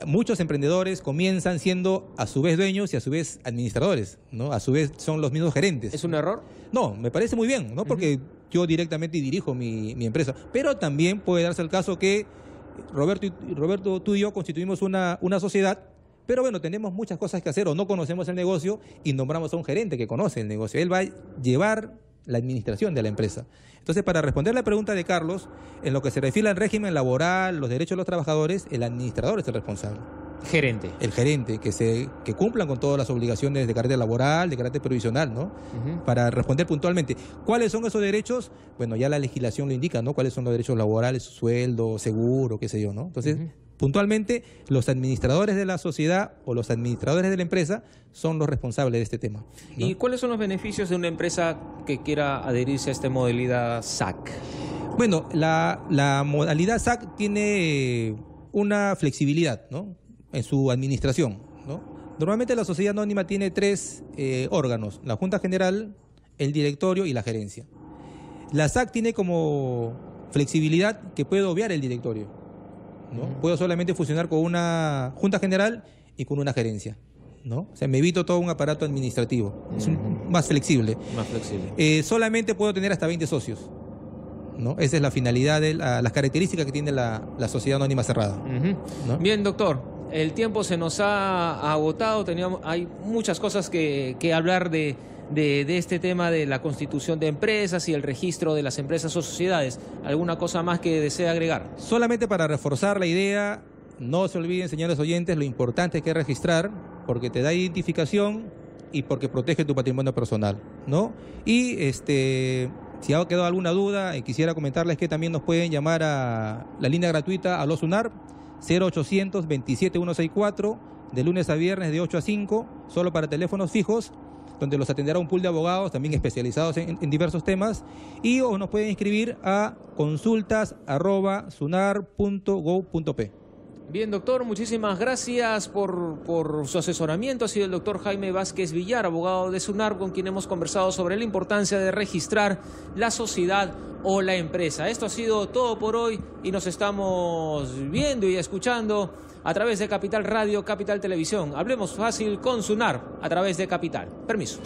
muchos emprendedores comienzan siendo a su vez dueños y a su vez administradores, ¿no? A su vez son los mismos gerentes. ¿Es un error? No, me parece muy bien, ¿no? Porque yo directamente dirijo mi empresa. Pero también puede darse el caso que Roberto, tú y yo constituimos una sociedad, pero bueno, tenemos muchas cosas que hacer o no conocemos el negocio y nombramos a un gerente que conoce el negocio. Él va a llevar la administración de la empresa. Entonces, para responder la pregunta de Carlos, en lo que se refiere al régimen laboral, los derechos de los trabajadores, el administrador es el responsable. Gerente. El gerente, que cumplan con todas las obligaciones de carácter laboral, de carácter provisional, ¿no? Para responder puntualmente. ¿Cuáles son esos derechos? Bueno, ya la legislación lo indica, ¿no? ¿Cuáles son los derechos laborales? Sueldo, seguro, qué sé yo, ¿no? Entonces, puntualmente, los administradores de la sociedad o los administradores de la empresa son los responsables de este tema, ¿no? ¿Y cuáles son los beneficios de una empresa que quiera adherirse a esta modalidad SAC? Bueno, la modalidad SAC tiene una flexibilidad, ¿no? En su administración, ¿no? Normalmente la sociedad anónima tiene 3 órganos: la Junta General, el Directorio y la Gerencia. La SAC tiene como flexibilidad que puede obviar el Directorio, ¿no? Puedo solamente funcionar con una Junta General y con una Gerencia, ¿no? O sea, me evito todo un aparato administrativo. Es más flexible. Más flexible. Solamente puedo tener hasta 20 socios, ¿no? Esa es la finalidad de las características que tiene la sociedad anónima cerrada. ¿No? Bien, doctor, el tiempo se nos ha agotado, hay muchas cosas que hablar de este tema de la constitución de empresas y el registro de las empresas o sociedades. ¿Alguna cosa más que desea agregar? Solamente para reforzar la idea, no se olviden, señores oyentes, lo importante que es registrar, porque te da identificación y porque protege tu patrimonio personal, ¿no? Y si ha quedado alguna duda, quisiera comentarles que también nos pueden llamar a la línea gratuita a los SUNAR 0800 27 164, de lunes a viernes de 8 a 5, solo para teléfonos fijos, donde los atenderá un pool de abogados también especializados en diversos temas, o nos pueden inscribir a consultas@sunar.gov.p. Bien, doctor, muchísimas gracias por su asesoramiento. Ha sido el doctor Jaime Vázquez Villar, abogado de SUNAR, con quien hemos conversado sobre la importancia de registrar la sociedad o la empresa. Esto ha sido todo por hoy y nos estamos viendo y escuchando a través de Capital Radio, Capital Televisión. Hablemos fácil con SUNAR a través de Capital. Permiso.